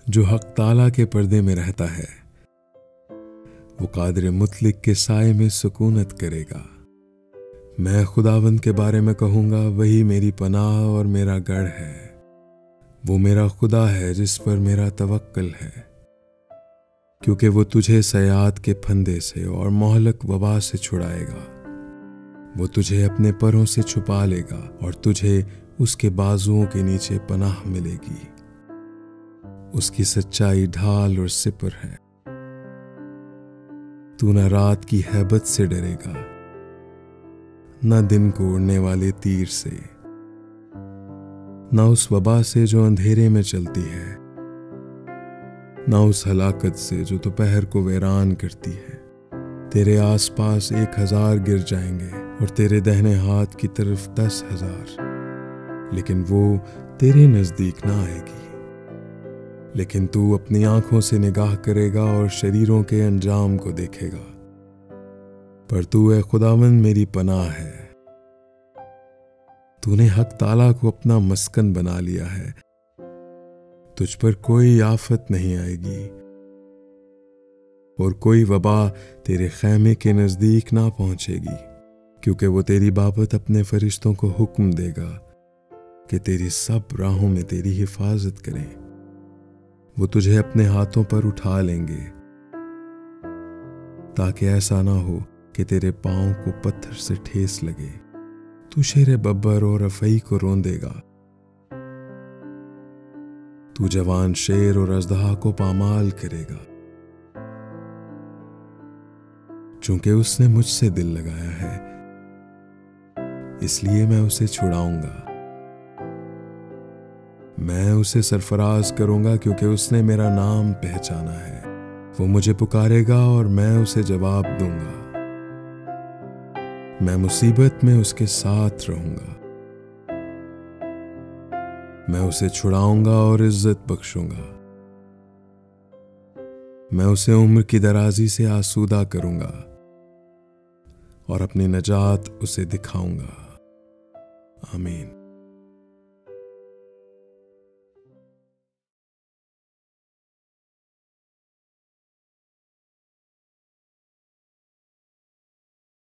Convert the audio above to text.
जो हक ताला के पर्दे में रहता है वो कादिर मुतलिक के साए में सुकूनत करेगा। मैं खुदावंद के बारे में कहूँगा, वही मेरी पनाह और मेरा गढ़ है। वो मेरा खुदा है जिस पर मेरा तवक्कल है, क्योंकि वो तुझे सयाद के फंदे से और मोहलक वबा से छुड़ाएगा। वो तुझे अपने परों से छुपा लेगा और तुझे उसके बाजुओं के नीचे पनाह मिलेगी। उसकी सच्चाई ढाल और सिपर है। तू न रात की हैबत से डरेगा, न दिन को उड़ने वाले तीर से, न उस वबा से जो अंधेरे में चलती है, न उस हलाकत से जो दोपहर को वीरान करती है। तेरे आसपास 1000 गिर जाएंगे और तेरे दाहिने हाथ की तरफ 10,000, लेकिन वो तेरे नजदीक ना आएगी। लेकिन तू अपनी आंखों से निगाह करेगा और शरीरों के अंजाम को देखेगा। पर तू ए खुदावंद मेरी पनाह है। तूने हक ताला को अपना मस्कन बना लिया है। तुझ पर कोई आफत नहीं आएगी और कोई वबा तेरे खैमे के नजदीक ना पहुंचेगी, क्योंकि वो तेरी बाबत अपने फरिश्तों को हुक्म देगा कि तेरी सब राहों में तेरी हिफाजत करें। वो तुझे अपने हाथों पर उठा लेंगे, ताकि ऐसा ना हो कि तेरे पांव को पत्थर से ठेस लगे। तू शेर बब्बर और अफई को रोंदेगा। तू जवान शेर और अजदहा को पामाल करेगा। चूंकि उसने मुझसे दिल लगाया है, इसलिए मैं उसे छुड़ाऊंगा। मैं उसे सरफराज करूंगा, क्योंकि उसने मेरा नाम पहचाना है। वो मुझे पुकारेगा और मैं उसे जवाब दूंगा। मैं मुसीबत में उसके साथ रहूंगा। मैं उसे छुड़ाऊंगा और इज्जत बख्शूंगा। मैं उसे उम्र की दराजी से आसूदा करूंगा और अपनी नजात उसे दिखाऊंगा। आमीन।